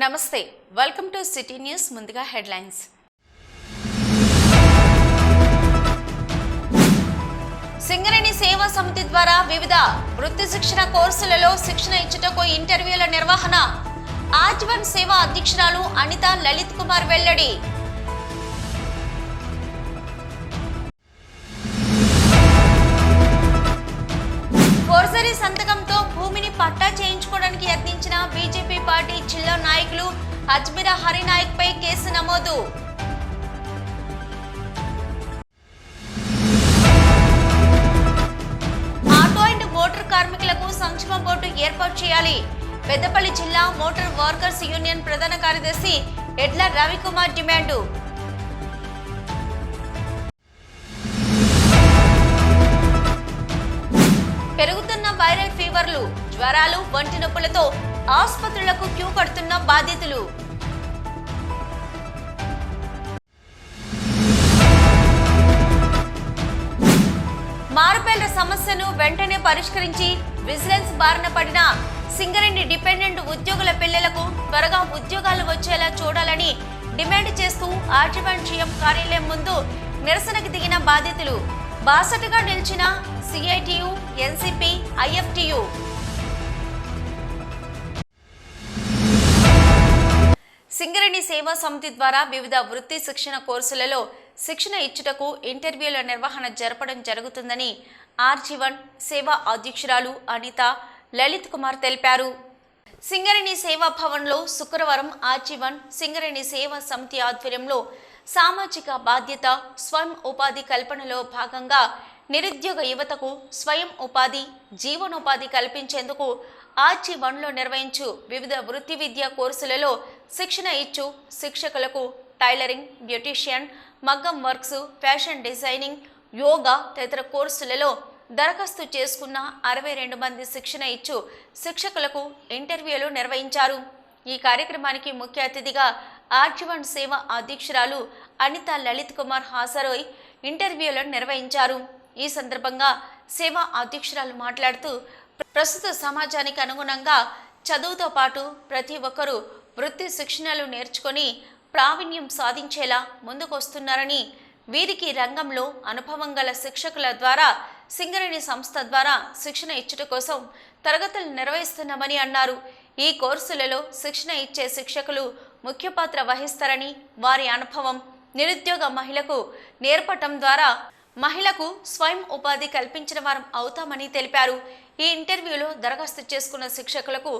నమస్తే welcome to city news ముందుగా headlines Singareni సేవా సమితి ద్వారా వివిధ వృత్తి శిక్షణ కోర్సులలో శిక్షణ ఇచ్చుటకు ఇంటర్వ్యూల నిర్వహణ ఆజీవన్ సేవా అధ్యక్షురాలు అనిత లలిత్ కుమార్ వెల్లడి ఫోర్జరీ సంతకంతో భూమిని పట్టా చేయించుకోవడానికి యత్నించిన బీజేపీ పార్టీ జిల్లా నాయకులు అజ్మీరా హరినాయక్ పై కేసు నమోదు. ఆటో అండ్ మోటార్ కార్మికులకు సంక్షేమ బోర్డు ఏర్పాటు చేయాలి. పెద్దపల్లి జిల్లా మోటార్ వర్కర్స్ యూనియన్ ప్రధాన కార్యదర్శి ఎడ్ల రవికుమార్ డిమాండు. పెరుగుతున్న వైరల్ ఫీవర్లు, జ్వరాలు, వంటి నొప్పులతో ఆసుపత్రులకు క్యూ కడుతున్న బాధితులు. మారుపేళ్ల సమస్యను వెంటనే పరిష్కరించి విజిలెన్స్ బారిన పడిన సింగరేణి డిపెండెంట్ ఉద్యోగుల పిల్లలకు త్వరగా ఉద్యోగాలు వచ్చేలా చూడాలని డిమాండ్ చేస్తూ ఆజీవన్ జీఎం కార్యాలయం ముందు నిరసనకు దిగిన బాధితులు. బాసటగా నిలిచిన సిఐటియు, ఎన్సిపి, ఐఎఫ్టియు. సింగరేణి సేవా సమితి ద్వారా వివిధ వృత్తి శిక్షణ కోర్సులలో శిక్షణ ఇచ్చుటకు ఇంటర్వ్యూల నిర్వహణ జరపడం జరుగుతుందని ఆజీవన్ సేవా అధ్యక్షురాలు అనిత లలిత్ కుమార్ తెలిపారు. సింగరేణి సేవా భవన్లో శుక్రవారం ఆజీవన్ సింగరేణి సేవా సమితి ఆధ్వర్యంలో సామాజిక బాధ్యత స్వయం ఉపాధి కల్పనలో భాగంగా నిరుద్యోగ యువతకు స్వయం ఉపాధి, జీవనోపాధి కల్పించేందుకు ఆజీవన్లో నిర్వహించు వివిధ వృత్తి విద్యా కోర్సులలో శిక్షణ ఇచ్చు శిక్షకులకు టైలరింగ్, బ్యూటీషియన్, మగ్గం వర్క్స్, ఫ్యాషన్ డిజైనింగ్, యోగా తదితర కోర్సులలో దరఖాస్తు చేసుకున్న 62 మంది శిక్షణ ఇచ్చు శిక్షకులకు ఇంటర్వ్యూలు నిర్వహించారు. ఈ కార్యక్రమానికి ముఖ్య అతిథిగా ఆజీవన్ సేవ అధ్యక్షురాలు అనిత లలిత్ కుమార్ హాజరై ఇంటర్వ్యూలను నిర్వహించారు. ఈ సందర్భంగా సేవా అధ్యక్షురాలు మాట్లాడుతూ ప్రస్తుత సమాజానికి అనుగుణంగా చదువుతో పాటు ప్రతి ఒక్కరూ వృత్తి శిక్షణలు నేర్చుకొని ప్రావీణ్యం సాధించేలా ముందుకొస్తున్నారని, వీరికి రంగంలో అనుభవం గల శిక్షకుల ద్వారా సింగరేణి సంస్థ ద్వారా శిక్షణ ఇచ్చుట కోసం తరగతులు నిర్వహిస్తున్నామని అన్నారు. ఈ కోర్సులలో శిక్షణ ఇచ్చే శిక్షకులు ముఖ్య పాత్ర వహిస్తారని, వారి అనుభవం నిరుద్యోగ మహిళకు నేర్పటం ద్వారా మహిళకు స్వయం ఉపాధి కల్పించిన వారం అవుతామని తెలిపారు. ఈ ఇంటర్వ్యూలో దరఖాస్తు చేసుకున్న శిక్షకులకు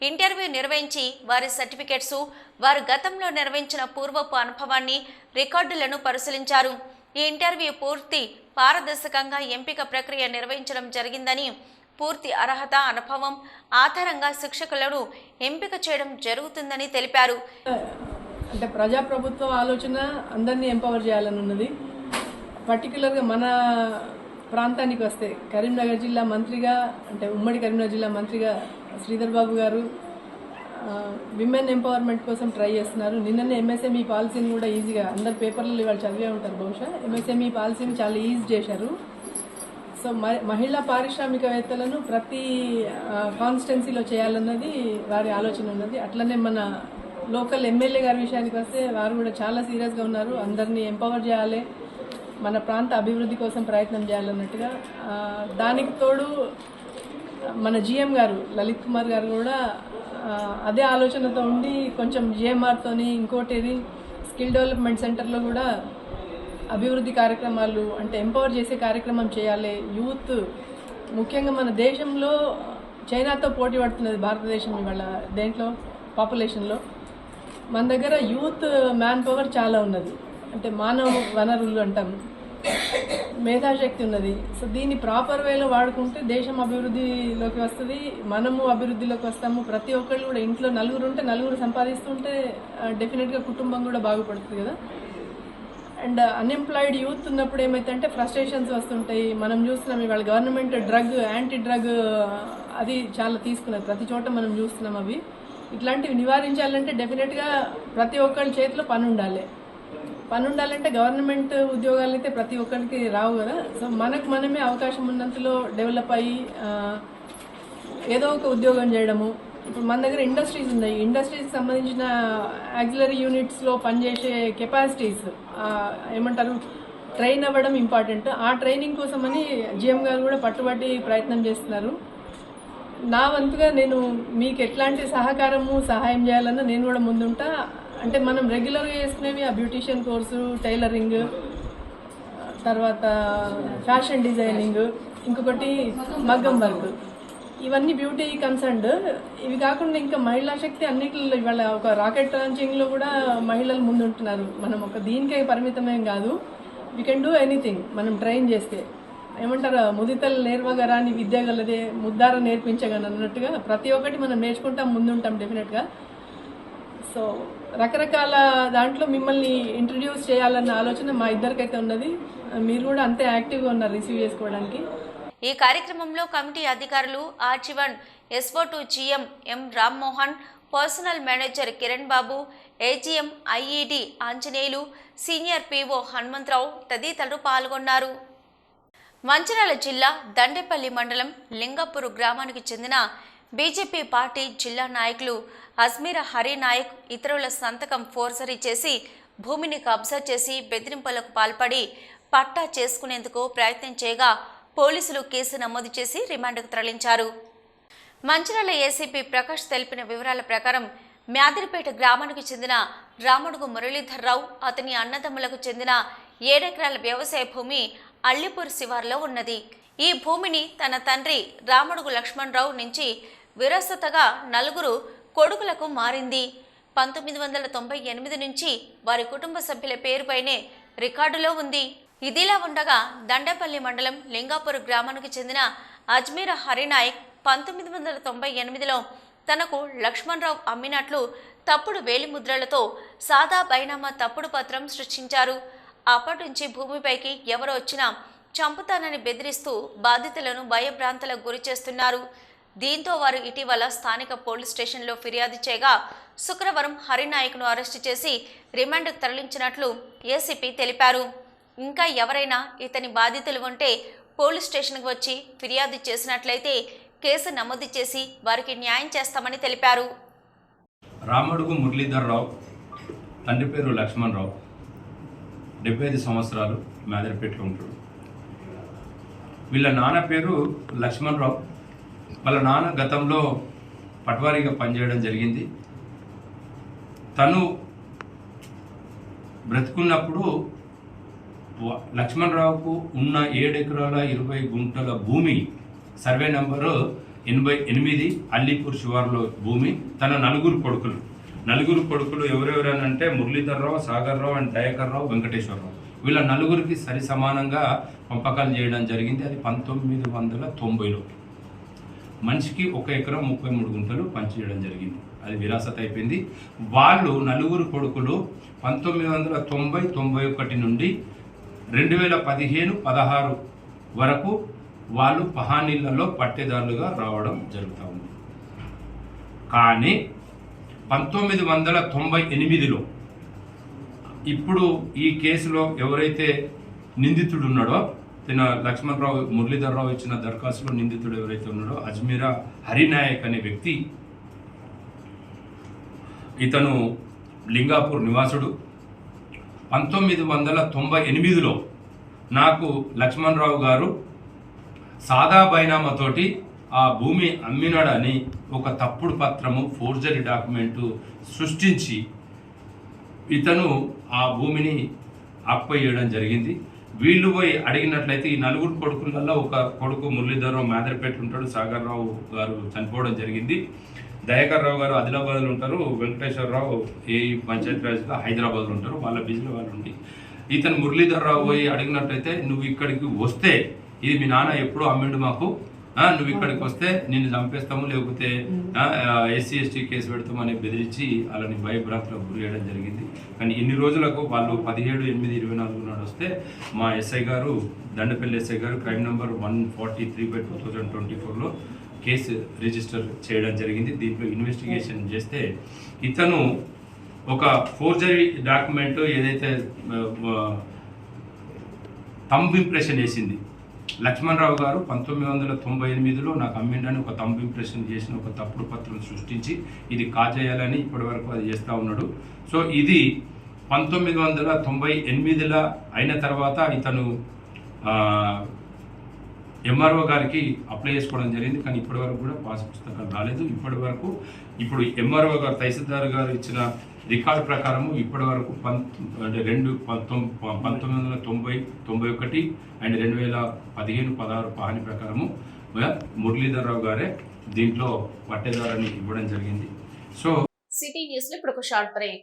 ఇంటర్వ్యూ నిర్వహించి వారి సర్టిఫికెట్స్, వారు గతంలో నిర్వహించిన పూర్వపు అనుభవాన్ని, రికార్డులను పరిశీలించారు. ఈ ఇంటర్వ్యూ పూర్తి పారదర్శకంగా ఎంపిక ప్రక్రియ నిర్వహించడం జరిగిందని, పూర్తి అర్హత, అనుభవం ఆధారంగా శిక్షకులను ఎంపిక చేయడం జరుగుతుందని తెలిపారు. అంటే ప్రజాప్రభుత్వ ఆలోచన అందరినీ ఎంపవర్ చేయాలని ఉన్నది. పర్టికులర్గా మన ప్రాంతానికి వస్తే కరీంనగర్ జిల్లా మంత్రిగా, అంటే ఉమ్మడి కరీంనగర్ జిల్లా మంత్రిగా శ్రీధర్ బాబు గారు విమెన్ ఎంపవర్మెంట్ కోసం ట్రై చేస్తున్నారు. నిన్ననే ఎంఎస్ఎంఈ పాలసీని కూడా ఈజీగా అందరు పేపర్లలో ఇవాళ చదివే ఉంటారు బహుశా. ఎంఎస్ఎంఈ పాలసీని చాలా ఈజీ చేశారు. సో మహిళా పారిశ్రామికవేత్తలను ప్రతి కాన్స్టిట్యున్సీలో చేయాలన్నది వారి ఆలోచన ఉన్నది. అట్లనే మన లోకల్ ఎమ్మెల్యే గారి విషయానికి వస్తే వారు కూడా చాలా సీరియస్గా ఉన్నారు. అందరినీ ఎంపవర్ చేయాలి, మన ప్రాంత అభివృద్ధి కోసం ప్రయత్నం చేయాలన్నట్టుగా. దానికి తోడు మన జిఎం గారు లలిత్ కుమార్ గారు కూడా అదే ఆలోచనతో ఉండి కొంచెం జిఎంఆర్తోని ఇంకోటి స్కిల్ డెవలప్మెంట్ సెంటర్లో కూడా అభివృద్ధి కార్యక్రమాలు, అంటే ఎంపవర్ చేసే కార్యక్రమం చేయాలి. యూత్ ముఖ్యంగా మన దేశంలో చైనాతో పోటీ పడుతున్నది భారతదేశం ఇవాళ దేంట్లో పాపులేషన్లో. మన దగ్గర యూత్ మ్యాన్ పవర్ చాలా ఉన్నది, అంటే మానవ వనరులు అంటాం, మేధాశక్తి ఉన్నది. సో దీన్ని ప్రాపర్ వేలో వాడుకుంటే దేశం అభివృద్ధిలోకి వస్తుంది, మనము అభివృద్ధిలోకి వస్తాము. ప్రతి ఒక్కళ్ళు కూడా ఇంట్లో నలుగురు ఉంటే నలుగురు సంపాదిస్తుంటే డెఫినెట్గా కుటుంబం కూడా బాగుపడుతుంది కదా. అండ్ అన్ఎంప్లాయిడ్ యూత్ ఉన్నప్పుడు ఏమైతే ఫ్రస్ట్రేషన్స్ వస్తుంటాయి. మనం చూస్తున్నాం ఇవాళ గవర్నమెంట్ యాంటీ డ్రగ్ అది చాలా తీసుకున్నది, ప్రతి చోట మనం చూస్తున్నాం. అవి ఇట్లాంటివి నివారించాలంటే డెఫినెట్గా ప్రతి ఒక్కరి చేతిలో పని ఉండాలంటే గవర్నమెంట్ ఉద్యోగాలు అయితే ప్రతి ఒక్కరికి రావు కదా. సో మనమే అవకాశం ఉన్నంతలో డెవలప్ అయ్యి ఏదో ఒక ఉద్యోగం చేయడము, ఇప్పుడు మన దగ్గర ఇండస్ట్రీస్ ఉన్నాయి. ఇండస్ట్రీస్కి సంబంధించిన యాక్సిలరీ యూనిట్స్లో పనిచేసే కెపాసిటీస్ ఏమంటారు ట్రైన్ అవ్వడం ఇంపార్టెంట్. ఆ ట్రైనింగ్ కోసమని జిఎం గారు కూడా పట్టుబట్టి ప్రయత్నం చేస్తున్నారు. నా వంతుగా నేను మీకు ఎట్లాంటి సహాయం చేయాలన్నా నేను కూడా ముందుంటా. అంటే మనం రెగ్యులర్గా చేసుకునేవి ఆ బ్యూటీషియన్ కోర్సు, టైలరింగ్, తర్వాత ఫ్యాషన్ డిజైనింగ్, ఇంకొకటి మగ్గం వర్క్, ఇవన్నీ బ్యూటీ కన్సర్న్డ్. ఇవి కాకుండా ఇంకా మహిళా శక్తి అన్నిటిలో ఇవాళ ఒక రాకెట్ లాంచింగ్లో కూడా మహిళలు ముందుంటున్నారు. మనం ఒక దీనికే పరిమితమేం కాదు. వీ కెన్ డూ ఎనీథింగ్ మనం ట్రైన్ చేస్తే. ఏమంటారు, ముదితలు నేర్వగరాని విద్య గలదే ముద్దార నేర్పించగలను అన్నట్టుగా ప్రతి ఒక్కటి మనం నేర్చుకుంటాం, ముందుంటాం డెఫినెట్గా. సో రకరకాల దాంట్లో మిమ్మల్ని ఇంట్రడ్యూస్ చేయాలన్న ఆలోచన మా ఇద్దరికైతే ఉన్నది. మీరు కూడా అంతే యాక్టివ్గా ఉన్నారు రిసీవ్ చేసుకోవడానికి. ఈ కార్యక్రమంలో కమిటీ అధికారులు ఆర్జీవన్ ఎస్ఓ2 GM M Rammohan, personal manager Kiran Babu, AGM IED Anjaneyulu, senior PO Hanumantharao తదితరులు పాల్గొన్నారు. మంచిర్యాల జిల్లా దండేపల్లి మండలం లింగపూర్ గ్రామానికి చెందిన బీజేపీ పార్టీ జిల్లా నాయకులు అజ్మీరా హరినాయక్ ఇతరుల సంతకం ఫోర్జరీ చేసి భూమిని కబ్జా చేసి బెదిరింపులకు పాల్పడి పట్టా చేసుకునేందుకు ప్రయత్నం చేయగా పోలీసులు కేసు నమోదు చేసి రిమాండ్కు తరలించారు. మంచిర్యాల ఏసీపీ ప్రకాష్ తెలిపిన వివరాల ప్రకారం మ్యాదిరిపేట గ్రామానికి చెందిన రాముడుగు మురళీధర్రావు, అతని అన్నదమ్ములకు చెందిన 7 ఎకరాల వ్యవసాయ భూమి అల్లిపూర్ శివార్లో ఉన్నది. ఈ భూమిని తన తండ్రి రాముడుగు లక్ష్మణరావు నుంచి విరాసతగా 4 కొడుకులకు మారింది. 1998 నుంచి వారి కుటుంబ సభ్యుల పేరుపైనే రికార్డులో ఉంది. ఇదిలా ఉండగా దండపల్లి మండలం లింగాపూర్ గ్రామానికి చెందిన అజ్మీరా హరినాయక్ 1998లో తనకు లక్ష్మణరావు అమ్మినట్లు తప్పుడు వేలిముద్రలతో సాదా బైనామా తప్పుడు పత్రం సృష్టించారు. అప్పటి నుంచి భూమిపైకి ఎవరు వచ్చినా చంపుతానని బెదిరిస్తూ బాధితులను భయభ్రాంతులకు గురి చేస్తున్నారు. దీంతో వారు ఇటీవల స్థానిక పోలీస్ స్టేషన్లో ఫిర్యాదు చేయగా శుక్రవారం హరినాయక్ను అరెస్టు చేసి రిమాండ్కు తరలించినట్లు ఏసీపీ తెలిపారు. ఇంకా ఎవరైనా ఇతని బాధితులు ఉంటే పోలీస్ స్టేషన్కు వచ్చి ఫిర్యాదు చేసినట్లయితే కేసు నమోదు చేసి వారికి న్యాయం చేస్తామని తెలిపారు. రాముడుగు మురళీధర్రావు, తండ్రి పేరు లక్ష్మణరావు, 75 సంవత్సరాలు, మేదరపేటలో ఉంటాడు. వీళ్ళ నాన్న పేరు లక్ష్మణరావు. వాళ్ళ నాన్న గతంలో పట్వారీగా పనిచేయడం జరిగింది. తను బ్రతుకున్నప్పుడు లక్ష్మణరావుకు ఉన్న 7 ఎకరాల 20 గుంటల భూమి, సర్వే నంబరు 88 అల్లీపూర్ శివార్లో భూమి, తన 4 కొడుకులు ఎవరెవరనంటే మురళీధర్రావు, సాగర్రావు అండ్ దయాకర్రావు, వెంకటేశ్వరరావు. వీళ్ళ 4కి సరి సమానంగా పంపకాలు చేయడం జరిగింది. అది 1990లో మనిషికి 1 ఎకరం 33 గుంటలు పంచిచేయడం జరిగింది. అది విరాసత్ అయిపోయింది. వాళ్ళు 4 కొడుకులు 1990, 91 నుండి 2015-16 వరకు వాళ్ళు పహానీళ్లలో పట్టేదారులుగా రావడం జరుగుతూ ఉంది. కానీ 1998లో ఇప్పుడు ఈ కేసులో ఎవరైతే నిందితుడు ఉన్నాడో, లక్ష్మణరావు మురళీధర్రావు ఇచ్చిన దరఖాస్తులో నిందితుడు ఎవరైతే ఉన్నాడో అజ్మీరా హరినాయక్ అనే వ్యక్తి, ఇతను లింగాపూర్ నివాసుడు. 1998లో నాకు లక్ష్మణరావు గారు సాదా బైనామాతోటి ఆ భూమి అమ్మినాడని ఒక తప్పుడు పత్రము, ఫోర్జరీ డాక్యుమెంటు సృష్టించి ఇతను ఆ భూమిని అప్పయ్యడం జరిగింది. వీళ్ళు పోయి అడిగినట్లయితే ఈ 4 కొడుకులలో ఒక కొడుకు మురళీధర్రావు మేదరపేట ఉంటాడు, సాగర్రావు గారు చనిపోవడం జరిగింది, దయాకర్రావు గారు ఆదిలాబాద్లో ఉంటారు, వెంకటేశ్వరరావు ఏ పంచాయతీరాజ్లో హైదరాబాద్లో ఉంటారు. వాళ్ళ బిజీలో వాళ్ళు ఉండి ఇతను మురళీధర్రావు పోయి అడిగినట్లయితే నువ్వు ఇక్కడికి వస్తే ఇది మీ నాన్న ఎప్పుడూ అమ్మిండు మాకు, నువ్వు ఇక్కడికి వస్తే నిన్ను చంపేస్తాము, లేకపోతే SC/ST కేసు పెడతామని బెదిరించి వాళ్ళని భయభ్రాంతులకు గురి చేయడం జరిగింది. కానీ ఇన్ని రోజులకు వాళ్ళు 17/8/24 నాడు వస్తే మా ఎస్ఐ గారు, దండపల్లి ఎస్ఐ గారు క్రైమ్ నెంబర్ 143/2024లో కేసు రిజిస్టర్ చేయడం జరిగింది. దీంట్లో ఇన్వెస్టిగేషన్ చేస్తే ఇతను ఒక ఫోర్జరీ డాక్యుమెంట్ ఏదైతే థంబ్ ఇంప్రెషన్ వేసింది లక్ష్మణరావు గారు 1998లో నాకు అమ్మిండని ఒక తంబు ఇంప్రెషన్ చేసిన ఒక తప్పుడు పత్రం సృష్టించి ఇది కాజేయాలని ఇప్పటివరకు అది చేస్తూ ఉన్నాడు. సో ఇది 1998లో అయిన తర్వాత ఇతను ఎంఆర్ఓ గారికి అప్లై చేసుకోవడం జరిగింది. కానీ ఇప్పటివరకు కూడా పాస్ పుస్తకాలు రాలేదు. ఇప్పుడు ఎంఆర్ఓ గారు తహసీల్దార్ గారు ఇచ్చిన రికార్డు ప్రకారము ఇప్పటి వరకు 1990, 91 అండ్ 2015-16 పహాని ప్రకారము మురళీధర్ రావు గారే దీంట్లో పట్టేదారని ఇవ్వడం జరిగింది. సో సిటీ న్యూస్ లో ఇప్పుడు ఒక షార్ట్ బ్రేక్.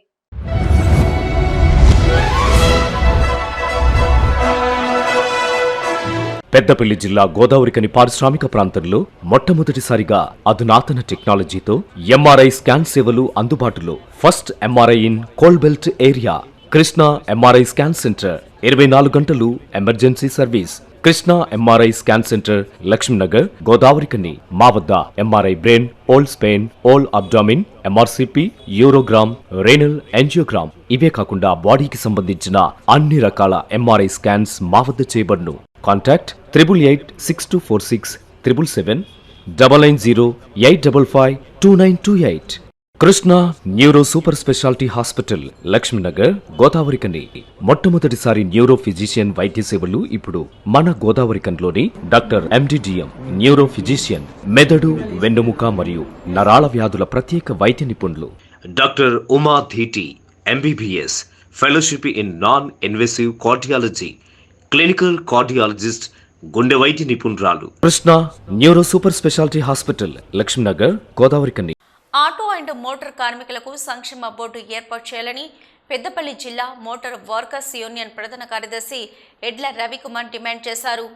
పెద్దపల్లి జిల్లా గోదావరికని పారిశ్రామిక ప్రాంతంలో మొట్టమొదటిసారిగా అధునాతన టెక్నాలజీతో ఎంఆర్ఐ స్కాన్ సేవలు అందుబాటులో. First MRI in coal belt area. Krishna MRI scan centre 24 గంటలు emergency service. Krishna MRI scan centre, Lakshminagar, Godavarikhani. మా వద్ద MRI brain, whole spine, whole abdomen, MRCP, urogram, renal angiogram, ఇవే కాకుండా బాడీకి సంబంధించిన అన్ని రకాల ఎంఆర్ఐ స్కాన్స్ మా వద్ద చేయబడును. Contact 888646 777 990-855-2928. Krishna neuro super speciality hospital, Lakshminagar, Godavarikhani. మొట్టమొదటిసారి న్యూరో ఫిజిషియన్ వైద్య సేవలు ఇప్పుడు మన గోదావరికన్లోని డాక్టర్ ఎండిడిఎం న్యూరో ఫిజిషియన్, మెదడు, వెన్నుముక మరియు నరాల వ్యాధుల ప్రత్యేక వైద్య నిపుణులు. Doctor Uma Dheeti MBBS, fellowship in non invasive cardiology, clinical cardiologist, గుండె వైద్య నిపుణురాలు. Krishna neuro super speciality hospital, Lakshminagar, Godavarikhani. Auto and motor కార్మికులకు సంక్షేమ బోర్డు ఏర్పాటు చేయాలని పెద్దపల్లి జిల్లా మోటార్ వర్కర్స్ యూనియన్ ప్రధాన కార్యదర్శి ఎడ్ల రవికుమార్ డిమాండ్ చేశారు.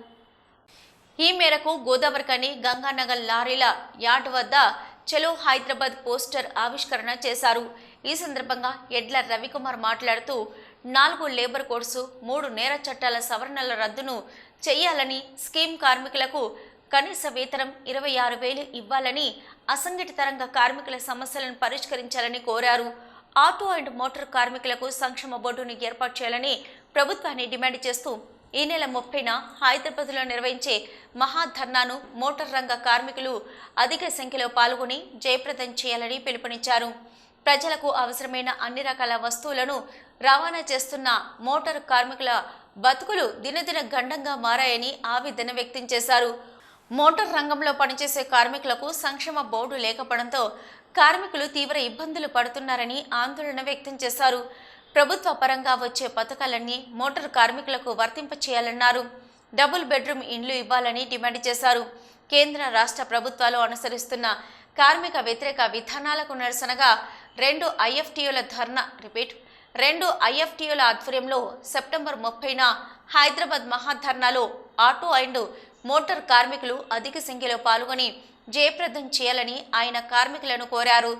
ఈ మేరకు గోదావరికని గంగానగర్ లారీల యార్డ్ వద్ద చలో హైదరాబాద్ పోస్టర్ ఆవిష్కరణ చేశారు. ఈ సందర్భంగా ఎడ్ల రవికుమార్ మాట్లాడుతూ 4 లేబర్ కోడ్సు, 3 నేర చట్టాల సవరణల రద్దును చేయాలని, స్కీమ్ కార్మికులకు కనీస వేతనం 26,000 ఇవ్వాలని, అసంఘటిత రంగ కార్మికుల సమస్యలను పరిష్కరించాలని కోరారు. ఆటో అండ్ మోటార్ కార్మికులకు సంక్షేమ బోర్డును ఏర్పాటు చేయాలని ప్రభుత్వాన్ని డిమాండ్ చేస్తూ ఈ నెల 30న హైదరాబాద్లో నిర్వహించే మహాధర్నాను మోటార్ రంగ కార్మికులు అధిక సంఖ్యలో పాల్గొని జయప్రదం చేయాలని పిలుపునిచ్చారు. ప్రజలకు అవసరమైన అన్ని రకాల వస్తువులను రవాణా చేస్తున్న మోటార్ కార్మికుల బతుకులు దినదిన గండంగా మారాయని ఆవేదన వ్యక్తం చేశారు. మోటార్ రంగంలో పనిచేసే కార్మికులకు సంక్షేమ బోర్డు లేకపోవడంతో కార్మికులు తీవ్ర ఇబ్బందులు పడుతున్నారని ఆందోళన వ్యక్తం చేశారు. ప్రభుత్వ పరంగా వచ్చే పథకాలన్నీ మోటార్ కార్మికులకు వర్తింపచేయాలన్నారు. డబుల్ బెడ్రూమ్ ఇండ్లు ఇవ్వాలని డిమాండ్ చేశారు. కేంద్ర రాష్ట్ర ప్రభుత్వాలు అనుసరిస్తున్న కార్మిక వ్యతిరేక విధానాలకు నిరసనగా 2 ఐఎఫ్టీయూల ఆధ్వర్యంలో సెప్టెంబర్ 30న హైదరాబాద్ మహాధర్నాలో ఆటో అండ్ మోటార్ కార్మికులు అధిక సంఖ్యలో పాల్గొని జయప్రదం చేయాలని ఆయన కార్మికులను కోరారు.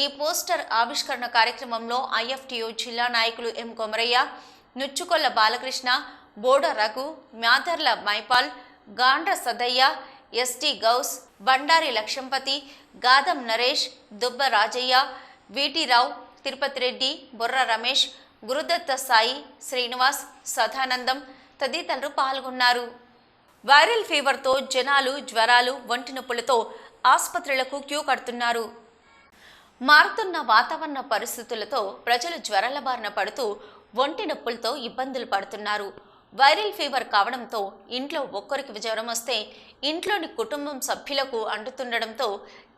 ఈ పోస్టర్ ఆవిష్కరణ కార్యక్రమంలో ఐఎఫ్టీయూ జిల్లా నాయకులు ఎం కొమరయ్య, నుచ్చుకొల్ల బాలకృష్ణ, బోడ రఘు, మ్యాదర్ల మైపాల్, గాండ్ర సదయ్య, ఎస్టీ గౌస్, బండారి లక్ష్యంపతి, గాదం నరేష్, దుబ్బ రాజయ్య, వీటిరావు, తిరుపతి రెడ్డి, బొర్ర రమేష్, గురుదత్త సాయి, శ్రీనివాస్, సదానందం తదితరులు పాల్గొన్నారు. వైరల్ ఫీవర్తో జనాలు జ్వరాలు, ఒంటి నొప్పులతో ఆసుపత్రులకు క్యూ కడుతున్నారు. మారుతున్న వాతావరణ పరిస్థితులతో ప్రజలు జ్వరాల బారిన పడుతూ ఒంటి నొప్పులతో ఇబ్బందులు పడుతున్నారు. వైరల్ ఫీవర్ కావడంతో ఇంట్లో ఒక్కరికి జ్వరం వస్తే ఇంట్లోని కుటుంబం సభ్యులకు అంటుతుండడంతో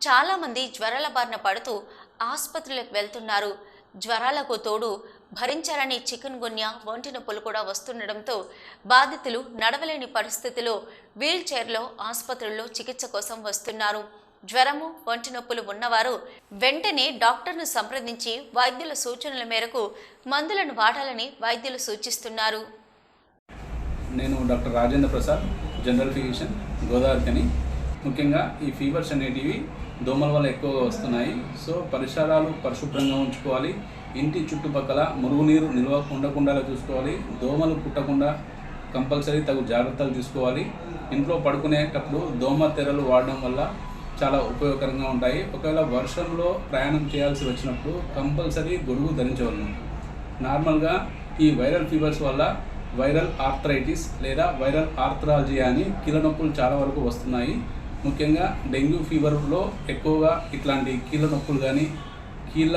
చాలామంది జ్వరాల బారిన పడుతూ ఆసుపత్రులకు వెళ్తున్నారు. జ్వరాలకు తోడు భరించాలని చికెన్ గున్యా, ఒంటి నొప్పులు కూడా వస్తుండడంతో బాధితులు నడవలేని పరిస్థితిలో వీల్ చైర్లో ఆసుపత్రుల్లో చికిత్స కోసం వస్తున్నారు. జ్వరము, ఒంటి నొప్పులు ఉన్నవారు వెంటనే డాక్టర్ను సంప్రదించి వైద్యుల సూచనల మేరకు మందులను వాడాలని వైద్యులు సూచిస్తున్నారు. నేను doctor Rajendra Prasad, general physician, Godavarikhani. ముఖ్యంగా ఈ ఫీవర్స్ అనేటివి దోమల వల్ల ఎక్కువగా వస్తున్నాయి. సో పరిసరాలు పరిశుభ్రంగా ఉంచుకోవాలి. ఇంటి చుట్టుపక్కల మురుగునీరు నిల్వ ఉండకుండా చూసుకోవాలి. దోమలు పుట్టకుండా కంపల్సరీ తగు జాగ్రత్తలు తీసుకోవాలి. ఇంట్లో పడుకునేటప్పుడు దోమ తెరలు వాడడం వల్ల చాలా ఉపయోగకరంగా ఉంటాయి. ఒకవేళ వర్షంలో ప్రయాణం చేయాల్సి వచ్చినప్పుడు కంపల్సరీ గొడుగు ధరించవలను. నార్మల్గా ఈ వైరల్ ఫీవర్స్ వల్ల వైరల్ ఆర్థరైటిస్ లేదా వైరల్ ఆర్థరాలజీ అని కీళ్ళ నొప్పులు చాలా వరకు వస్తున్నాయి. ముఖ్యంగా డెంగ్యూ ఫీవర్లో ఎక్కువగా ఇట్లాంటి కీళ్ళ నొప్పులు కానీ కీళ్ళ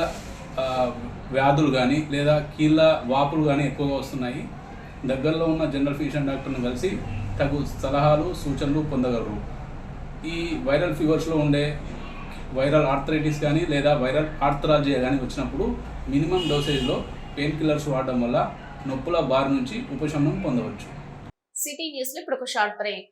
వ్యాధులు కానీ లేదా కీళ్ళ వాపులు కానీ ఎక్కువగా వస్తున్నాయి. దగ్గరలో ఉన్న జనరల్ ఫిజిషియన్ డాక్టర్ని కలిసి తగు సలహాలు సూచనలు పొందగలరు. ఈ వైరల్ ఫీవర్స్లో ఉండే వైరల్ ఆర్థరైటిస్ కానీ లేదా వైరల్ ఆర్థరాలజీ కానీ వచ్చినప్పుడు మినిమం డోసేజ్లో పెయిన్ కిల్లర్స్ వాడడం వల్ల నొప్పుల బారి నుంచి ఉపశమనం పొందవచ్చు. సిటీ న్యూస్లో ఇప్పుడు ఒక షార్ట్ బ్రేక్.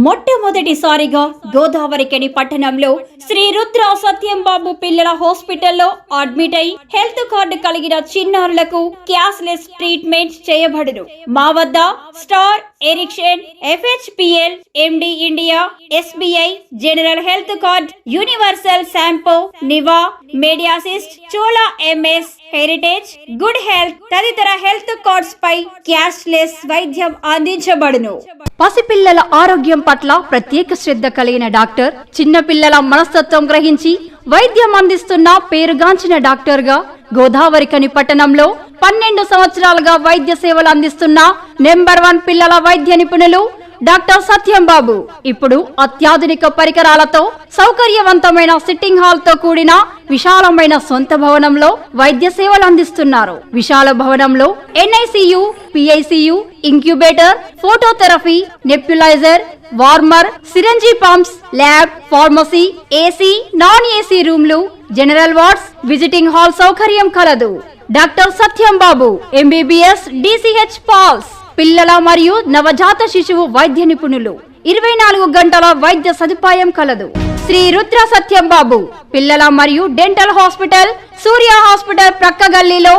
మొట్టమొదటిసారిగా గోదావరికని పట్టణంలో శ్రీ రుద్ర సత్యంబాబు పిల్లల హాస్పిటల్లో అడ్మిట్ అయి హెల్త్ కార్డు కలిగిన చిన్నారులకు క్యాష్లెస్ ట్రీట్మెంట్ చేయబడును. మా వద్ద star, Ericson, FHPL, MD India, SBI, general health card, universal Sompo, Niva, Medi Assist, Chola MS, Heritage, good health తదితర హెల్త్ కార్డ్స్ పై క్యాష్లెస్ వైద్యం అందించబడును. పసిపిల్లల ఆరోగ్యం పట్ల ప్రత్యేక శ్రద్ధ కలిగిన డాక్టర్, చిన్నపిల్లల మనస్తత్వం గ్రహించి వైద్యం అందిస్తున్న పేరుగాంచిన డాక్టర్ గా గోదావరికని పట్టణంలో 12 సంవత్సరాలుగా వైద్య సేవలు అందిస్తున్న నెంబర్ 1 పిల్లల వైద్య నిపుణులు డాక్టర్ సత్యంబాబు ఇప్పుడు అత్యాధునిక పరికరాలతో సౌకర్యవంతమైన సిట్టింగ్ హాల్ తో కూడిన విశాలమైన సొంత భవనంలో వైద్య సేవలు అందిస్తున్నారు. విశాల భవనంలో NICU, PICU, incubator, phototherapy, nebuliser, warmer, syringe pumps, lab, pharmacy, AC, non AC రూమ్లు, జనరల్ వార్డ్స్, విజిటింగ్ హాల్ సౌకర్యం కలదు. Doctor Satyambabu MBBS, DCH PALS, పిల్లల మరియు నవజాత శిశువు వైద్య నిపుణులు, 24 గంటల వైద్య సదుపాయం కలదు. శ్రీ రుద్ర సత్యంబాబు పిల్లల మరియు డెంటల్ హాస్పిటల్, సూర్య హాస్పిటల్ ప్రక్క గల్లీలో,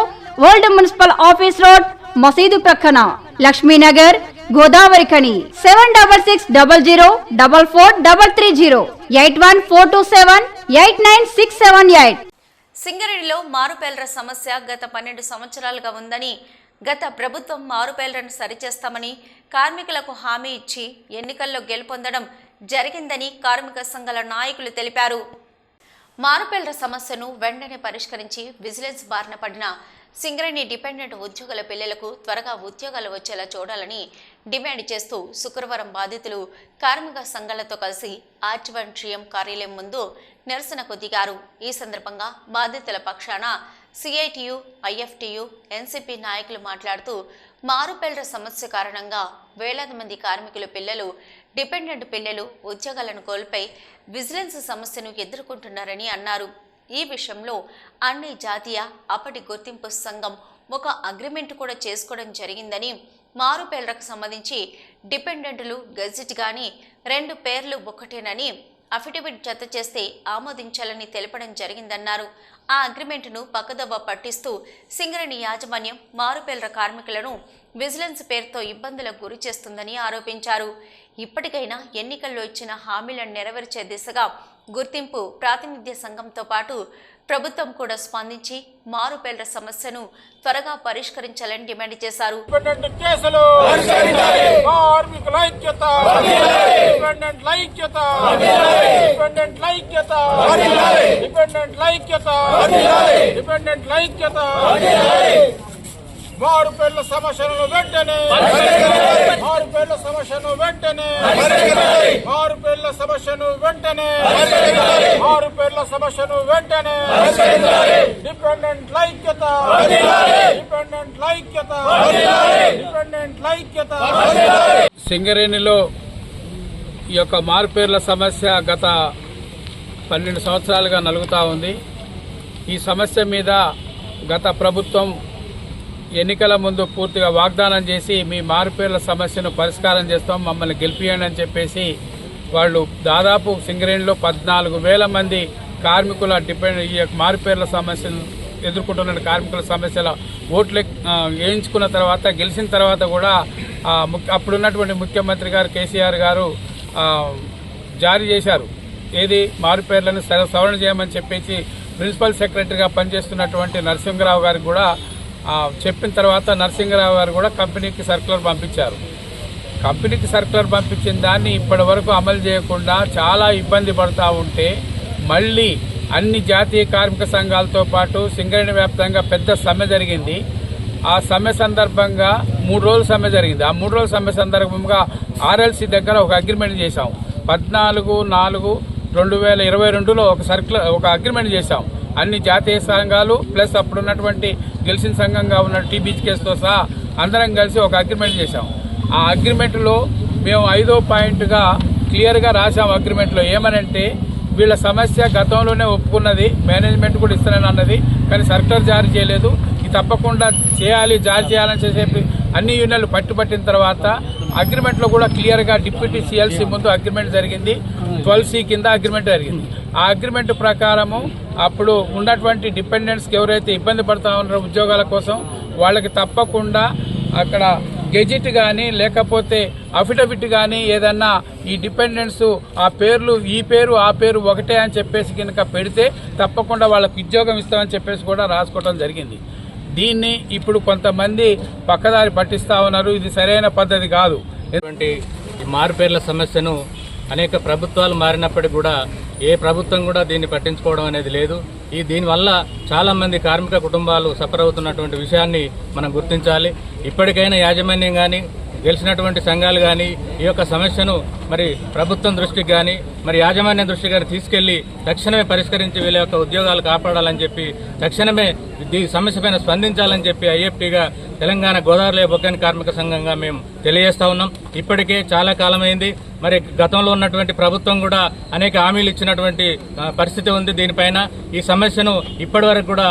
ఓల్డ్ మున్సిపల్ ఆఫీస్ రోడ్, మసీదు ప్రక్కన, లక్ష్మీనగర్, గోదావరికని. 7600004430, 8142789678. సింగరేణిలో మారుపేలర సమస్య గత 12 సంవత్సరాలుగా ఉందని, గత ప్రభుత్వం మారుపేలరను సరిచేస్తామని కార్మికులకు హామీ ఇచ్చి ఎన్నికల్లో గెలుపొందడం జరిగిందని కార్మిక సంఘాల నాయకులు తెలిపారు. మారుపేలర సమస్యను వెంటనే పరిష్కరించి విజిలెన్స్ బారిన పడిన సింగరేణి డిపెండెంట్ ఉద్యోగుల పిల్లలకు త్వరగా ఉద్యోగాలు వచ్చేలా చూడాలని డిమాండ్ చేస్తూ శుక్రవారం బాధితులు కార్మిక సంఘాలతో కలిసి ఆర్చివన్ కార్యాలయం ముందు నిరసనకు దిగారు. ఈ సందర్భంగా బాధితుల పక్షాన CITU, IFTU, NCP నాయకులు మాట్లాడుతూ మారుపేలర సమస్య కారణంగా వేలాది మంది కార్మికుల పిల్లలు, డిపెండెంట్ పిల్లలు ఉద్యోగాలను కోల్పోయి విజిలెన్స్ సమస్యను ఎదుర్కొంటున్నారని అన్నారు. ఈ విషయంలో అన్ని జాతీయ అప్పటి గుర్తింపు సంఘం ఒక అగ్రిమెంట్ కూడా చేసుకోవడం జరిగిందని, మారుపేలరకు సంబంధించి డిపెండెంట్లు గెజిట్ గాని 2 పేర్లు ఒక్కటేనని అఫిడవిట్ జత చేస్తే ఆమోదించాలని తెలపడం జరిగిందన్నారు. ఆ అగ్రిమెంట్ను పక్కదోవ పట్టిస్తూ సింగరేణి యాజమాన్యం మారుపేలర కార్మికులను విజిలెన్స్ పేరుతో ఇబ్బందులకు గురి చేస్తుందని ఆరోపించారు. ఇప్పటికైనా ఎన్నికల్లో ఇచ్చిన హామీలను నెరవేర్చే దిశగా గుర్తింపు ప్రాతినిధ్య సంఘంతో పాటు ప్రభుత్వం కూడా స్పందించి మారుపేలర సమస్యను త్వరగా పరిష్కరించాలని డిమాండ్ చేశారు. మారుపేర్ల సమస్యలను వెంటనే, మారుపేర్ల సమస్యను వెంటనే, మారుపేర్ల సమస్యను వెంటనే, మారుపేర్ల సమస్యను వెంటనే, డిపెండెంట్ ఐక్యత, డిపెండెంట్ ఐక్యత, డిపెండెంట్ ఐక్యత. సింగరేణిలో ఈ యొక్క మారుపేర్ల సమస్య గత 12 సంవత్సరాలుగా నలుగుతూ ఉంది. ఈ సమస్య మీద గత ప్రభుత్వం ఎన్నికల ముందు పూర్తిగా వాగ్దానం చేసి మీ మారుపేర్ల సమస్యను పరిష్కారం చేస్తాం, మమ్మల్ని గెలిపియండి అని చెప్పేసి వాళ్ళు దాదాపు సింగరేణిలో 14,000 మంది కార్మికుల ఈ మారుపేర్ల సమస్యను ఎదుర్కొంటున్న కార్మికుల సమస్యల ఓట్లు వేయించుకున్న తర్వాత, గెలిచిన తర్వాత కూడా అప్పుడున్నటువంటి ముఖ్యమంత్రి గారు కేసీఆర్ గారు జారీ చేశారు. ఏది మారుపేర్లను సవరణ చేయమని చెప్పేసి ప్రిన్సిపల్ సెక్రటరీగా పనిచేస్తున్నటువంటి నరసింహరావు గారికి కూడా చెప్పిన తర్వాత నరసింహరావు గారు కూడా కంపెనీకి సర్క్యులర్ పంపించారు. కంపెనీకి సర్క్యులర్ పంపించిన దాన్ని ఇప్పటి వరకు అమలు చేయకుండా చాలా ఇబ్బంది పడుతూ ఉంటే మళ్ళీ అన్ని జాతీయ కార్మిక సంఘాలతో పాటు సింగరేణి వ్యాప్తంగా పెద్ద సమ్మె జరిగింది. ఆ సమ్మె సందర్భంగా 3 రోజుల సమ్మె జరిగింది. ఆ 3 రోజుల సమ్మె సందర్భంగా ఆర్ఎల్సీ దగ్గర ఒక అగ్రిమెంట్ చేశాం. 14/4/2022లో ఒక అగ్రిమెంట్ చేశాం. అన్ని జాతీయ సంఘాలు ప్లస్ అప్పుడున్నటువంటి గెలిచిన సంఘంగా ఉన్న టీబీజీకేస్తో సహా అందరం కలిసి ఒక అగ్రిమెంట్ చేశాం. ఆ అగ్రిమెంట్లో మేము 5వ పాయింట్గా క్లియర్గా రాసాం. అగ్రిమెంట్లో ఏమనంటే వీళ్ళ సమస్య గతంలోనే ఒప్పుకున్నది, మేనేజ్మెంట్ కూడా ఇస్తానని అన్నది, కానీ సర్కులర్ జారీ చేయలేదు. ఇది తప్పకుండా జారీ చేయాలని చెప్పి అన్ని యూనియన్లు పట్టుబట్టిన తర్వాత అగ్రిమెంట్లో కూడా క్లియర్గా డిప్యూటీ సిఎల్సీ ముందు అగ్రిమెంట్ జరిగింది. 12C కింద అగ్రిమెంట్ జరిగింది. ఆ అగ్రిమెంట్ ప్రకారము అప్పుడు ఉన్నటువంటి డిపెండెంట్స్కి ఎవరైతే ఇబ్బంది పడుతూ ఉన్నారో ఉద్యోగాల కోసం వాళ్ళకి తప్పకుండా అక్కడ గెజిట్ కానీ లేకపోతే అఫిడవిట్ కానీ ఏదన్నా ఈ డిపెండెంట్స్ ఆ పేర్లు ఈ పేరు ఆ పేరు ఒకటే అని చెప్పేసి కనుక పెడితే తప్పకుండా వాళ్ళకు ఉద్యోగం ఇస్తామని చెప్పేసి కూడా రాసుకోవడం జరిగింది. దీన్ని ఇప్పుడు కొంతమంది పక్కదారి పట్టిస్తూ ఉన్నారు. ఇది సరైన పద్ధతి కాదు. ఇటువంటి ఈ మారుపేర్ల సమస్యను అనేక ప్రభుత్వాలు మారినప్పటికీ కూడా ఏ ప్రభుత్వం కూడా దీన్ని పట్టించుకోవడం అనేది లేదు. దీనివల్ల చాలామంది కార్మిక కుటుంబాలు సఫర్ అవుతున్నటువంటి విషయాన్ని మనం గుర్తించాలి. ఇప్పటికైనా యాజమాన్యం కానీ గెలిచినటువంటి సంఘాలు కానీ ఈ యొక్క సమస్యను మరి ప్రభుత్వం దృష్టికి కానీ మరి యాజమాన్యం దృష్టికి కానీ తీసుకెళ్లి తక్షణమే పరిష్కరించి వీళ్ళ యొక్క ఉద్యోగాలు కాపాడాలని చెప్పి తక్షణమే ఈ సమస్యపైన స్పందించాలని చెప్పి ఐఎఫ్టీగా తెలంగాణ గోదావరి బొగ్గని కార్మిక సంఘంగా మేము తెలియజేస్తా ఉన్నాం. ఇప్పటికే చాలా కాలమైంది. మరి గతంలో ఉన్నటువంటి ప్రభుత్వం కూడా అనేక హామీలు ఇచ్చినటువంటి పరిస్థితి ఉంది. దీనిపైన ఈ సమస్యను ఇప్పటి వరకు కూడా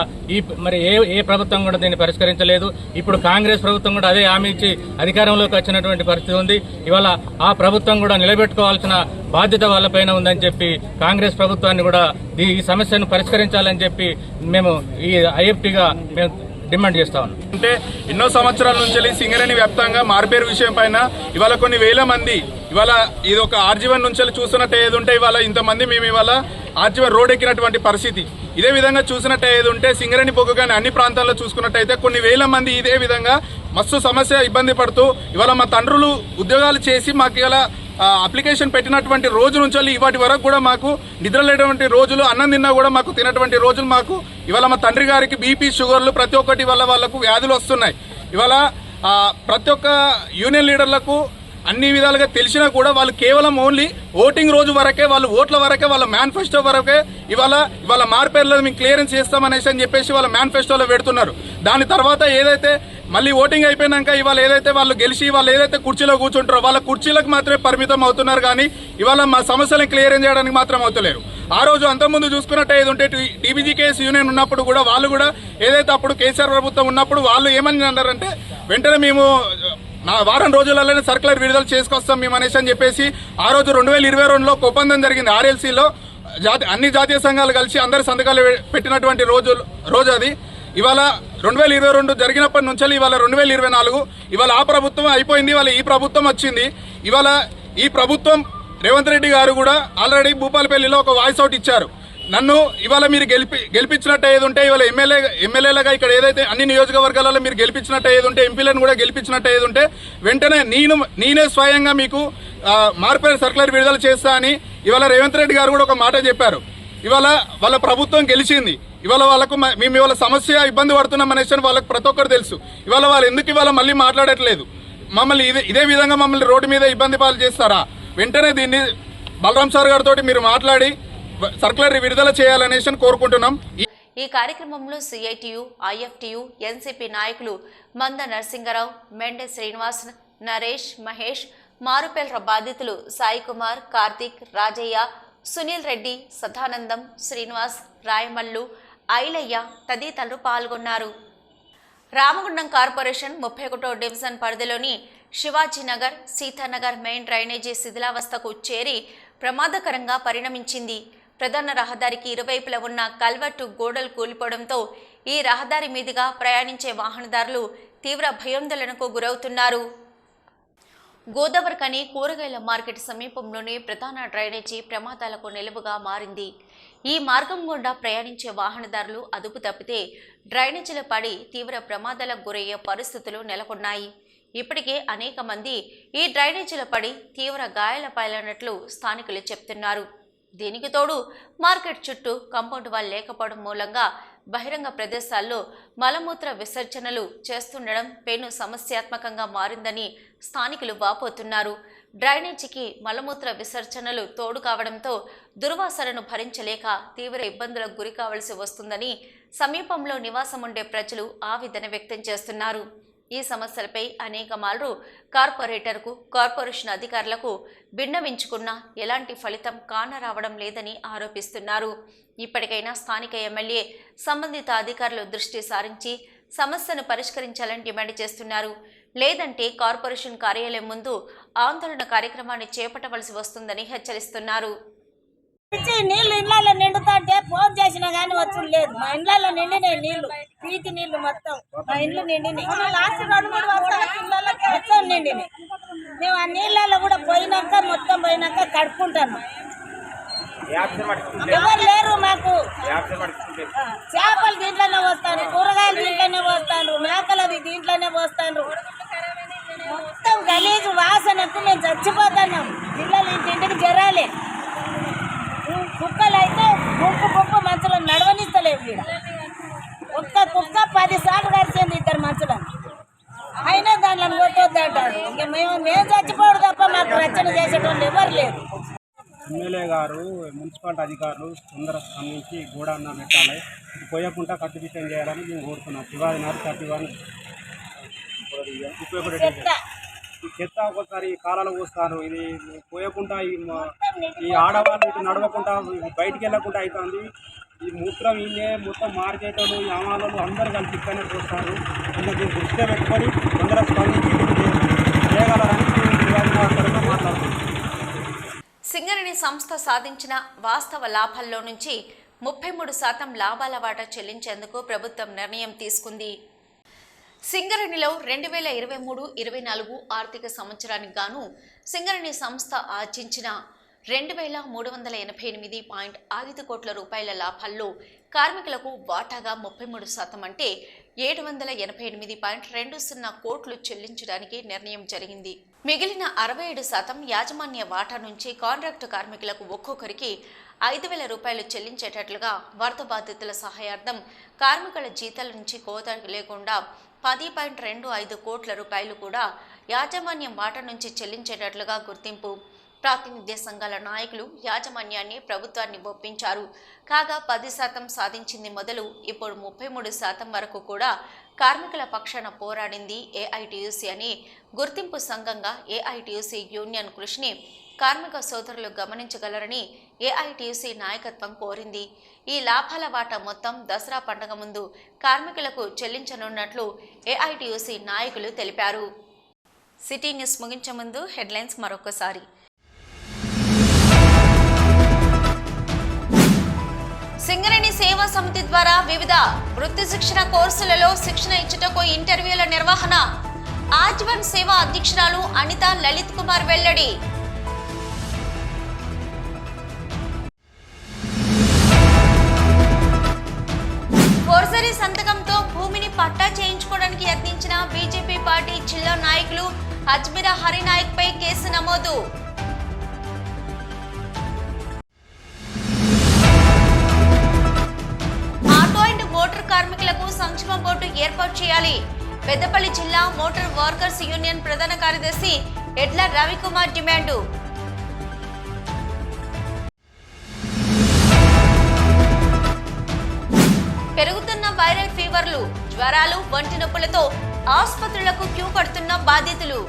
మరి ఏ ప్రభుత్వం కూడా దీన్ని పరిష్కరించలేదు. ఇప్పుడు కాంగ్రెస్ ప్రభుత్వం కూడా అదే హామీ ఇచ్చి అధికారంలోకి వచ్చినటువంటి పరిస్థితి ఉంది. ఇవాళ ఆ ప్రభుత్వం కూడా నిలబెట్టుకోవాల్సిన బాధ్యత వాళ్ళపైన ఉందని చెప్పి కాంగ్రెస్ ప్రభుత్వాన్ని కూడా ఈ సమస్యను పరిష్కరించాలని చెప్పి మేము ఈ ఐఎఫ్టీగా మేము డిమాండ్ చేస్తా ఉన్నాం. అంటే ఎన్నో సంవత్సరాల నుంచి సింగరేణి వ్యాప్తంగా మారుపేరు విషయం పైన ఇవాళ కొన్ని వేల మంది ఇవాళ ఇది ఒక ఆర్జీవన్ నుంచి చూస్తున్నట్టు ఏది ఉంటే ఇవాళ ఇంతమంది మేము ఇవాళ ఆర్జీవన్ రోడ్ ఎక్కినటువంటి పరిస్థితి. ఇదే విధంగా చూసినట్టు ఏది ఉంటే సింగరేణి బొగ్గు కానీ అన్ని ప్రాంతాల్లో చూసుకున్నట్టయితే కొన్ని వేల మంది ఇదే విధంగా మస్తు సమస్య ఇబ్బంది పడుతూ ఇవాళ మా తండ్రులు ఉద్యోగాలు చేసి మాకు ఇలా అప్లికేషన్ పెట్టినటువంటి రోజు నుంచి ఇవాటి వరకు కూడా మాకు నిద్రలేటువంటి రోజులు, అన్నం తిన్నా కూడా మాకు తినటువంటి రోజులు మాకు ఇవాళ మా తండ్రి గారికి బీపీ షుగర్లు ప్రతి ఒక్కటి వల్ల వాళ్ళకు వ్యాధులు వస్తున్నాయి. ఇవాళ ప్రతి ఒక్క యూనియన్ లీడర్లకు అన్ని విధాలుగా తెలిసినా కూడా వాళ్ళు కేవలం ఓన్లీ ఓటింగ్ రోజు వరకే, వాళ్ళు ఓట్ల వరకే, వాళ్ళ మేనిఫెస్టో వరకే ఇవాళ మార్పేర్లో మేము క్లియరెన్స్ చేస్తామనేసి అని చెప్పేసి వాళ్ళ మేనిఫెస్టోలో పెడుతున్నారు. దాని తర్వాత ఏదైతే మళ్ళీ ఓటింగ్ అయిపోయినాక ఇవాళ ఏదైతే వాళ్ళు గెలిచి వాళ్ళు ఏదైతే కుర్చీలో కూర్చుంటారో వాళ్ళ కుర్చీలకు మాత్రమే పరిమితం అవుతున్నారు, కానీ ఇవాళ మా సమస్యలను క్లియరెన్స్ చేయడానికి మాత్రం అవుతలేరు. ఆ రోజు అంతకుముందు చూసుకున్నట్టు ఏది ఉంటే టీబీజీకేఎస్ యూనియన్ ఉన్నప్పుడు కూడా వాళ్ళు కూడా ఏదైతే అప్పుడు కేసీఆర్ ప్రభుత్వం ఉన్నప్పుడు వాళ్ళు ఏమని అన్నారంటే వెంటనే మేము వారం రోజులలోనే సర్కులర్ విడుదల చేసుకొస్తాం మేము అనేసి అని చెప్పేసి ఆ రోజు 2022లో ఒక ఒప్పందం జరిగింది ఆర్ఎల్సీలో. అన్ని జాతీయ సంఘాలు కలిసి అందరి సంతకాలు పెట్టినటువంటి రోజు అది. ఇవాళ 2022 జరిగినప్పటి నుంచి ఇవాళ 2024 ఇవాళ ఆ ప్రభుత్వం అయిపోయింది, ఇవాళ ఈ ప్రభుత్వం వచ్చింది. ఇవాళ ఈ ప్రభుత్వం రేవంత్ రెడ్డి గారు కూడా ఆల్రెడీ భూపాలపల్లిలో ఒక వాయిస్ అవుట్ ఇచ్చారు. నన్ను ఇవాళ మీరు గెలిపించినట్టు ఏది ఉంటే ఇవాళ ఎమ్మెల్యేలుగా ఇక్కడ ఏదైతే అన్ని నియోజకవర్గాలలో మీరు గెలిపించినట్టు ఏది ఉంటే ఎంపీలను కూడా గెలిపించినట్టు ఏది ఉంటే వెంటనే నేనే స్వయంగా మీకు మార్పేరు సర్కులర్ విడుదల చేస్తా అని ఇవాళ రేవంత్ రెడ్డి గారు కూడా ఒక మాట చెప్పారు. ఇవాళ వాళ్ళ ప్రభుత్వం గెలిచింది. ఇవాళ వాళ్ళకు మేము ఇవాళ సమస్య ఇబ్బంది పడుతున్నాం అనేసి వాళ్ళకి ప్రతి ఒక్కరు తెలుసు. ఇవాళ వాళ్ళు ఎందుకు ఇవాళ మళ్ళీ మాట్లాడట్లేదు? మమ్మల్ని ఇదే విధంగా మమ్మల్ని రోడ్డు మీద ఇబ్బంది పాలు చేస్తారా? వెంటనే దీన్ని బలరాం సార్ గారితో మీరు మాట్లాడి సర్కులర్ విడుదల చేయాలనేసి కోరుకుంటున్నాం. ఈ కార్యక్రమంలో సిఐటియు, ఐఎఫ్టియు, ఎన్సిపి నాయకులు మంద నరసింగరావు, మెండే శ్రీనివాస్, నరేష్, మహేష్, మారుపేల్ర బాధితులు సాయి కుమార్, కార్తీక్, రాజయ్య, సునీల్ రెడ్డి, సదానందం, శ్రీనివాస్, రాయమల్లు, ఐలయ్య తదితరులు పాల్గొన్నారు. రామగుండం కార్పొరేషన్ 31వ డివిజన్ పరిధిలోని శివాజీనగర్, సీతానగర్ మెయిన్ డ్రైనేజీ శిథిలావస్థకు చేరి ప్రమాదకరంగా పరిణమించింది. ప్రధాన రహదారికి ఇరువైపులా ఉన్న కల్వర్టు గోడలు కూలిపోవడంతో ఈ రహదారి మీదుగా ప్రయాణించే వాహనదారులు తీవ్ర భయాందోళనకు గురవుతున్నారు. గోదావరికని కూరగాయల మార్కెట్ సమీపంలోనే ప్రధాన డ్రైనేజీ ప్రమాదాలకు నిలువుగా మారింది. ఈ మార్గం గుండా ప్రయాణించే వాహనదారులు అదుపు తప్పితే డ్రైనేజీలో పడి తీవ్ర ప్రమాదాలకు గురయ్యే పరిస్థితులు నెలకొన్నాయి. ఇప్పటికే అనేక మంది ఈ డ్రైనేజీలో పడి తీవ్ర గాయాల పాలైనట్లు స్థానికులు చెప్తున్నారు. దీనికి తోడు మార్కెట్ చుట్టూ కాంపౌండ్ వాల్ లేకపోవడం మూలంగా బహిరంగ ప్రదేశాల్లో మలమూత్ర విసర్జనలు చేస్తుండడం పెను సమస్యాత్మకంగా మారిందని స్థానికులు వాపోతున్నారు. డ్రైనేజీకి మలమూత్ర విసర్జనలు తోడు కావడంతో దుర్వాసనను భరించలేక తీవ్ర ఇబ్బందులకు గురి కావలసి వస్తుందని సమీపంలో నివాసం ఉండే ప్రజలు ఆవేదన వ్యక్తం చేస్తున్నారు. ఈ సమస్యలపై అనేక మార్లు కార్పొరేటర్కు, కార్పొరేషన్ అధికారులకు విన్నవించుకున్నా ఎలాంటి ఫలితం కానరావడం లేదని ఆరోపిస్తున్నారు. ఇప్పటికైనా స్థానిక ఎమ్మెల్యే సంబంధిత అధికారులు దృష్టి సారించి సమస్యను పరిష్కరించాలని డిమాండ్ చేస్తున్నారు. లేదంటే కార్పొరేషన్ కార్యాలయం ముందు ఆందోళన కార్యక్రమాన్ని చేపట్టవలసి వస్తుందని హెచ్చరిస్తున్నారు. నీళ్లు ఇళ్లలో నిండుతుంటే ఫోన్ చేసినా గానీ వచ్చుడు లేదు. మా ఇళ్లలో నిండినాయి నీళ్లు, పీతి నీళ్లు మొత్తం మా ఇండ్లు నిండినాయి. లాస్ట్ 2-3 వర్షాల మొత్తం నిండినాయి. మేము ఆ నీళ్ళలో కూడా మొత్తం పోయినాక కడుక్కుంటాము. ఎవరు లేరు మాకు. చేపలు దీంట్లోనే వస్తాను, కూరగాయలు దీంట్లోనే వస్తాను, మేకలది దీంట్లోనే వస్తాను. మొత్తం గలీజు వాసనకు మేము చచ్చిపోతున్నాం. పిల్లలు ఇంటింటికి జరాలి. కుక్కలు అయితే గుంపు మనుషులు నడవనిస్తలేవు. ఇక్కడ ఒక్క కుక్క 10 సార్లు కరిచింది 2 మనుషులను. అయినా దాంట్లో కొట్టొద్దంటారు. ఇంక మేము చచ్చిపోవడం తప్ప మాకు రచన చేసేటోళ్ళు ఎవరు లేరు. ఎమ్మెల్యే గారు, మున్సిపాలిటీ అధికారులు తొందర స్పందించి గోడౌన్ పెట్టాలి. పోయకుండా కట్టుదిట్టం చేయాలని మేము కోరుతున్నాం. శివాజీ 31 ఉపయోగపడే ఈ చెత్త ఒకసారి కాలాలు పోస్తారు. ఇది పోయకుండా ఈ ఆడవాళ్ళు ఇటు నడవకుండా బయటికి వెళ్ళకుండా అవుతుంది. ఈ మూత్రం ఇల్లే మొత్తం మార్కెట్లు, ఈ ఆమాలు అందరూ కలిసి ఇక్కడనే పోస్తారు. దీన్ని దృష్టిలో పెట్టుకొని తొందరగా స్పందించి చేయగలరని మాట్లాడుతున్నాం. సింగరేణి సంస్థ సాధించిన వాస్తవ లాభాల్లో నుంచి 33% లాభాల వాటా చెల్లించేందుకు ప్రభుత్వం నిర్ణయం తీసుకుంది. సింగరేణిలో 2023-24 ఆర్థిక సంవత్సరానికి గాను సింగరేణి సంస్థ ఆర్జించిన 2388.5 కోట్ల రూపాయల లాభాల్లో కార్మికులకు వాటాగా 33% అంటే 788.20 కోట్లు చెల్లించడానికి నిర్ణయం జరిగింది. మిగిలిన 67% యాజమాన్య వాటా నుంచి కాంట్రాక్టు కార్మికులకు ఒక్కొక్కరికి 5,000 రూపాయలు చెల్లించేటట్లుగా వరద బాధితుల సహాయార్థం కార్మికుల జీతాల నుంచి కోత లేకుండా 10.25 కోట్ల రూపాయలు కూడా యాజమాన్యం వాటా నుంచి చెల్లించేటట్లుగా గుర్తింపు. ప్రాతినిధ్య సంఘాల నాయకులు యాజమాన్యాన్ని ప్రభుత్వాన్ని ఒప్పించారు. కాగా 10% సాధించింది మొదలు ఇప్పుడు 33% వరకు కూడా కార్మికుల పక్షాన పోరాడింది ఏఐటీయూసీ అని గుర్తింపు సంఘంగా ఏఐటీయూసీ యూనియన్ కృషిని కార్మిక సోదరులు గమనించగలరని ఏఐటీయూసీ నాయకత్వం కోరింది. ఈ లాభాల వాటా మొత్తం దసరా పండుగ ముందు కార్మికులకు చెల్లించనున్నట్లు ఏఐటీయూసీ నాయకులు తెలిపారు. సిటీ న్యూస్ ముగించే ముందు హెడ్లైన్స్ మరొకసారి. సింగరేణి సేవా సమితి ద్వారా వివిధ వృత్తి శిక్షణ కోర్సులలో శిక్షణ ఇచ్చుటకు ఇంటర్వ్యూల నిర్వహణ. ఆజీవన్ సేవా అధ్యక్షురాలు అనిత లలిత్ కుమార్ వెల్లడి. ఫోర్జరీ సంతకంతో భూమిని పట్టా చేయించుకోవడానికి యత్నించిన బీజేపీ పార్టీ జిల్లా నాయకులు అజ్మీరా హరినాయక్ పై కేసు నమోదు. ఆటో అండ్ మోటార్ కార్మికులకు సంక్షేమ బోర్డు ఏర్పాటు చేయాలి. పెద్దపల్లి జిల్లా మోటార్ వర్కర్స్ యూనియన్ ప్రధాన కార్యదర్శి ఎడ్ల రవికుమార్ డిమాండు. పెరుగుతున్న వైరల్ ఫీవర్లు, జ్వరాలు, వంటి నొప్పులతో ఆసుపత్రులకు క్యూ కడుతున్న బాధితులు.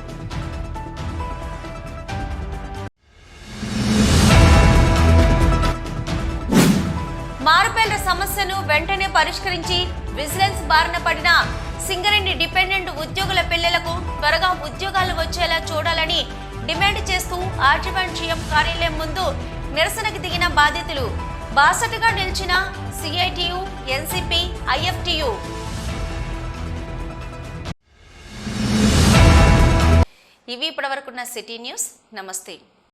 మారుపేళ్ల సమస్యను వెంటనే పరిష్కరించి విజిలెన్స్ బారిన పడిన సింగరేణి డిపెండెంట్ ఉద్యోగుల పిల్లలకు త్వరగా ఉద్యోగాలు వచ్చేలా చూడాలని డిమాండ్ చేస్తూ ఆర్జీవన్ జీఎం కార్యాలయం ముందు నిరసనకు దిగిన బాధితులు. బాసటగా నిలిచిన సిఐటియు, ఎన్సిపి, ఐఎఫ్టియు. ఇవి ఇప్పటివరకున్న సిటీ న్యూస్. నమస్తే.